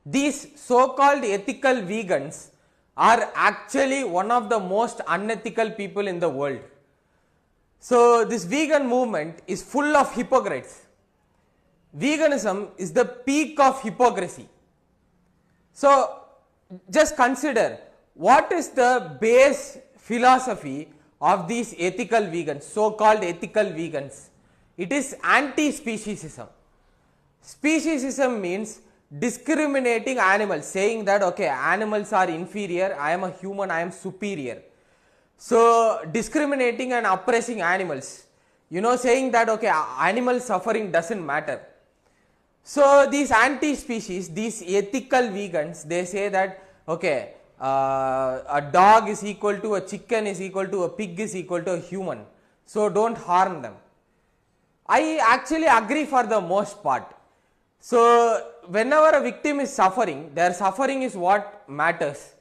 These so-called ethical vegans are actually one of the most unethical people in the world. So this vegan movement is full of hypocrites. Veganism is the peak of hypocrisy. So just consider, what is the base philosophy of these ethical vegans, so-called ethical vegans? It is anti-speciesism. Speciesism means discriminating animals, saying that okay, animals are inferior, I am a human, I am superior. So discriminating and oppressing animals, saying that okay, animal suffering doesn't matter. So these anti-species, these ethical vegans, they say that okay, a dog is equal to a chicken, is equal to a pig, is equal to a human, so don't harm them. I actually agree for the most part. So whenever a victim is suffering, their suffering is what matters.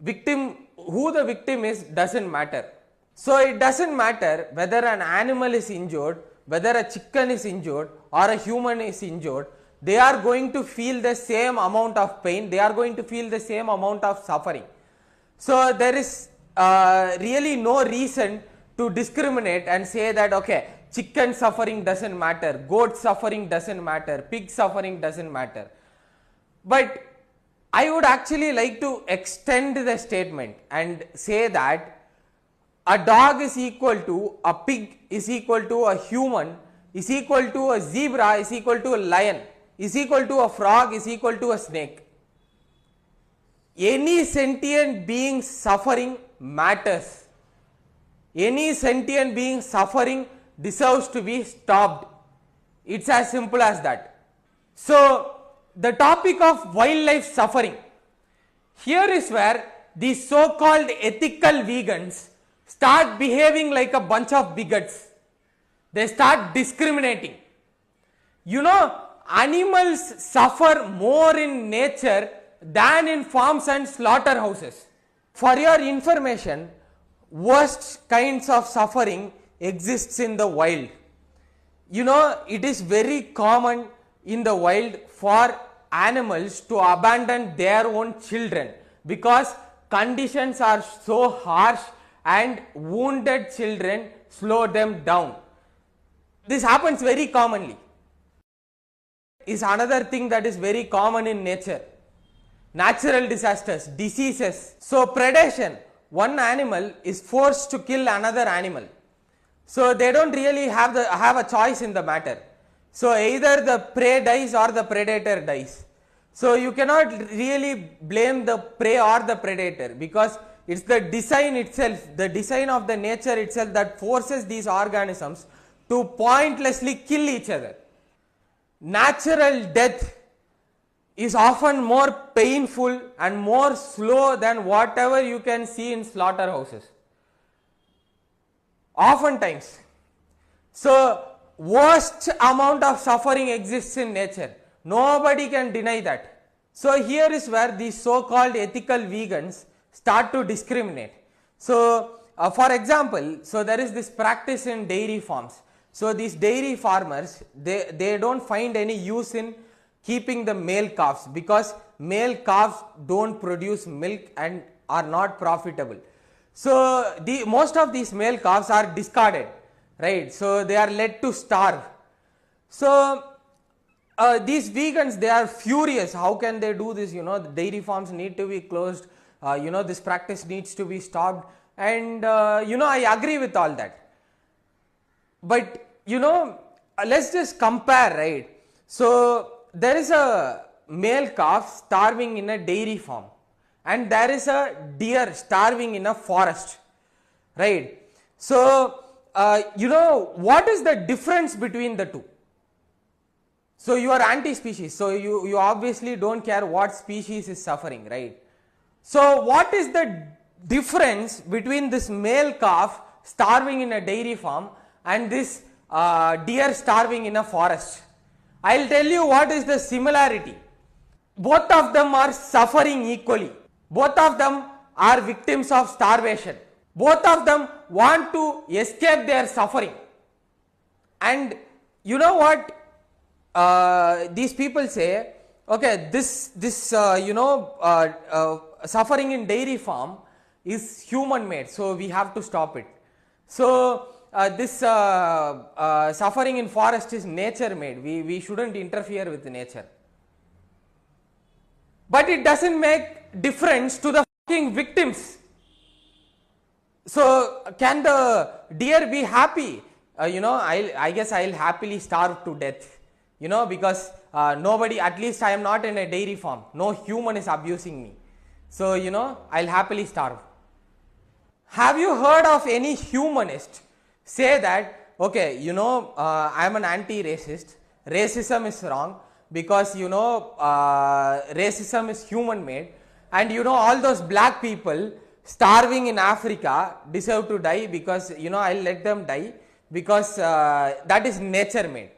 Who the victim is doesn't matter. So it doesn't matter whether an animal is injured, whether a chicken is injured or a human is injured, they are going to feel the same amount of pain, they are going to feel the same amount of suffering. So there is really no reason to discriminate and say that okay, chicken suffering doesn't matter, goat suffering doesn't matter, pig suffering doesn't matter. But I would actually like to extend the statement and say that a dog is equal to a pig, is equal to a human, is equal to a zebra, is equal to a lion, is equal to a frog, is equal to a snake. Any sentient being suffering matters. Any sentient being suffering deserves to be stopped. It's as simple as that. So the topic of wildlife suffering, here is where these so-called ethical vegans start behaving like a bunch of bigots. They start discriminating. Animals suffer more in nature than in farms and slaughterhouses. For your information, worst kinds of suffering exists in the wild. It is very common in the wild for animals to abandon their own children because conditions are so harsh and wounded children slow them down. This happens very commonly. Is another thing that is very common in nature. Natural disasters, diseases. So predation, one animal is forced to kill another animal. So they don't really have a choice in the matter. So either the prey dies or the predator dies. So you cannot really blame the prey or the predator because it's the design itself, the design of the nature itself that forces these organisms to pointlessly kill each other. Natural death is often more painful and more slow than whatever you can see in slaughterhouses. Oftentimes. So worst amount of suffering exists in nature. Nobody can deny that. So here is where these so-called ethical vegans start to discriminate. So for example, so there is this practice in dairy farms. So these dairy farmers, they don't find any use in keeping the male calves because male calves don't produce milk and are not profitable. So most of these male calves are discarded, right? So they are led to starve. So these vegans, they are furious. How can they do this? The dairy farms need to be closed. This practice needs to be stopped. And I agree with all that. But let's just compare, right? So there is a male calf starving in a dairy farm and there is a deer starving in a forest, right? So what is the difference between the two? So you are anti-species, so you obviously don't care what species is suffering, right? So what is the difference between this male calf starving in a dairy farm and this deer starving in a forest? I'll tell you what is the similarity. Both of them are suffering equally. Both of them are victims of starvation. Both of them want to escape their suffering. And you know what these people say? okay, this suffering in dairy farm is human made, so we have to stop it. So this suffering in forest is nature made. We shouldn't interfere with nature. But it doesn't make difference to the fucking victims. So can the deer be happy? I guess I'll happily starve to death. Because nobody, at least I am not in a dairy farm. No human is abusing me. So I'll happily starve. Have you heard of any humanist say that, okay, I am an anti-racist, racism is wrong because racism is human made, and all those black people starving in Africa deserve to die because I'll let them die because that is nature made.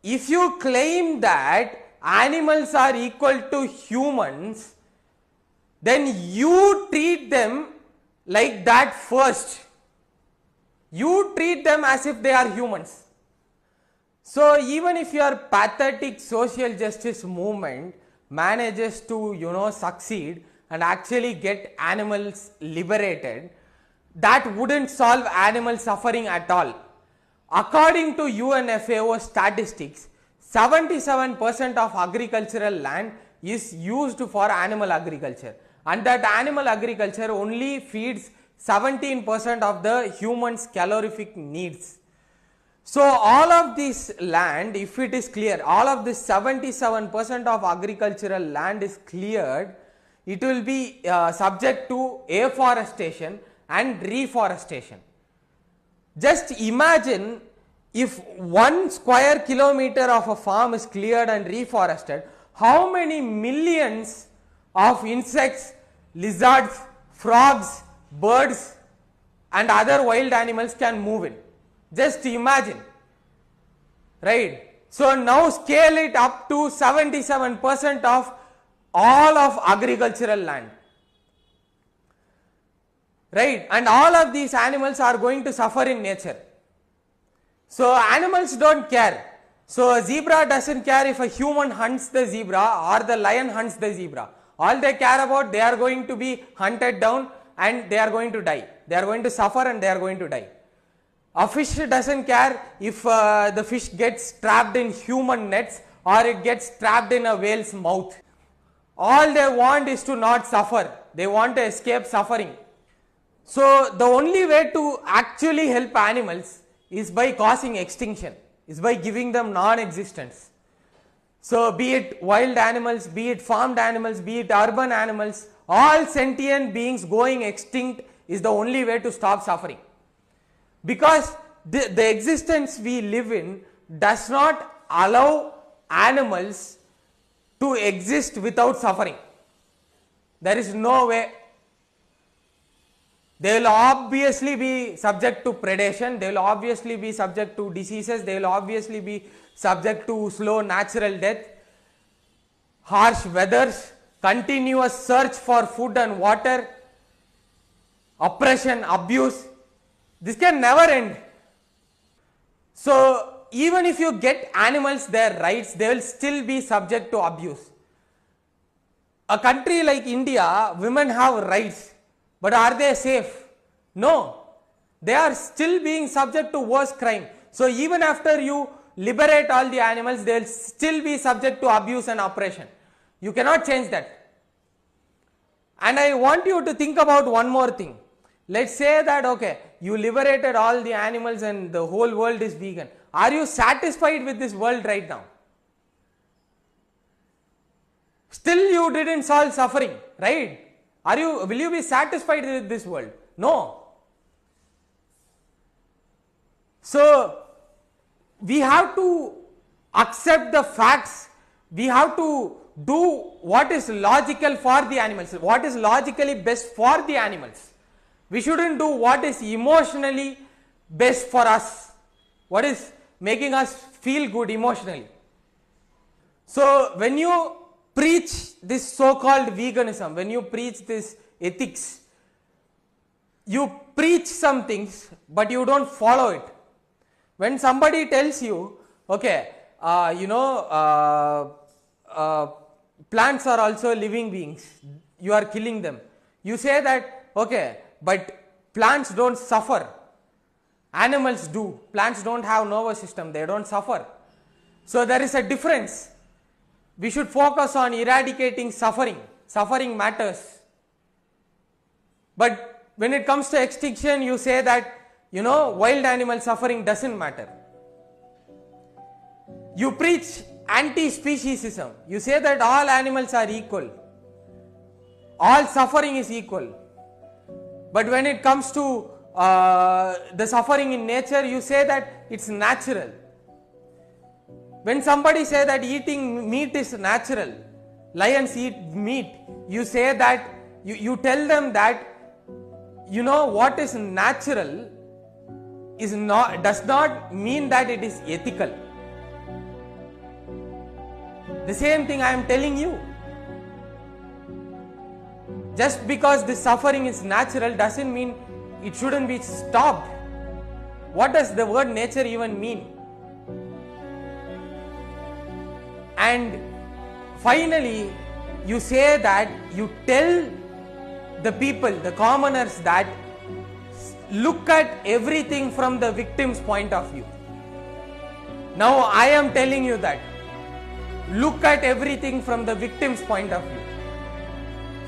If you claim that animals are equal to humans, then you treat them like that first. You treat them as if they are humans. So even if your pathetic social justice movement manages to succeed and actually get animals liberated, that wouldn't solve animal suffering at all. According to UNFAO statistics, 77% of agricultural land is used for animal agriculture, and that animal agriculture only feeds 17% of the human's calorific needs. So all of this land, if it is clear, all of this 77% of agricultural land is cleared, it will be subject to afforestation and reforestation. Just imagine if 1 square kilometer of a farm is cleared and reforested, how many millions of insects, lizards, frogs, birds and other wild animals can move in. Just imagine, right? So now scale it up to 77% of all of agricultural land, right? And all of these animals are going to suffer in nature. So animals don't care. So a zebra doesn't care if a human hunts the zebra or the lion hunts the zebra. All they care about, they are going to be hunted down and they are going to die. They are going to suffer and they are going to die. A fish doesn't care if the fish gets trapped in human nets or it gets trapped in a whale's mouth. All they want is to not suffer. They want to escape suffering. So the only way to actually help animals is by causing extinction, is by giving them non-existence. So be it wild animals, be it farmed animals, be it urban animals, all sentient beings going extinct is the only way to stop suffering. Because the existence we live in does not allow animals to exist without suffering. There is no way. They will obviously be subject to predation, they will obviously be subject to diseases, they will obviously be subject to slow natural death, harsh weathers, continuous search for food and water, oppression, abuse. This can never end. So even if you get animals their rights, they will still be subject to abuse. A country like India, women have rights, but are they safe? No. They are still being subject to worse crime. So even after you liberate all the animals, they will still be subject to abuse and oppression. You cannot change that. And I want you to think about one more thing. Let's say that, okay, you liberated all the animals and the whole world is vegan. Are you satisfied with this world right now? Still you didn't solve suffering, right? Will you be satisfied with this world? No. So we have to accept the facts. We have to do what is logical for the animals, what is logically best for the animals. We shouldn't do what is emotionally best for us, what is making us feel good emotionally. So when you preach this so-called veganism, when you preach this ethics, you preach some things but you don't follow it. When somebody tells you, okay, plants are also living beings, you are killing them. You say that, okay, but plants don't suffer, animals do. Plants don't have nervous system, they don't suffer. So there is a difference. We should focus on eradicating suffering. Suffering matters. But when it comes to extinction, you say that, wild animal suffering doesn't matter. You preach anti-speciesism. You say that all animals are equal. All suffering is equal. But when it comes to the suffering in nature, you say that it's natural. When somebody say that eating meat is natural, lions eat meat, you say that, you tell them that, what is natural does not mean that it is ethical. The same thing I am telling you. Just because this suffering is natural doesn't mean it shouldn't be stopped. What does the word nature even mean? And finally, you say that, you tell the people, the commoners, that look at everything from the victim's point of view. Now I am telling you that, look at everything from the victim's point of view.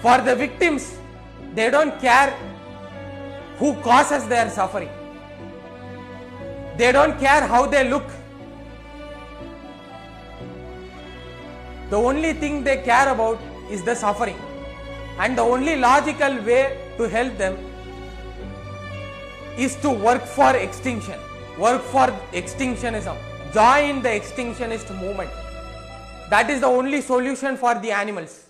For the victims, they don't care who causes their suffering. They don't care how they look. The only thing they care about is the suffering. And the only logical way to help them is to work for extinction. Work for extinctionism. Join the extinctionist movement. That is the only solution for the animals.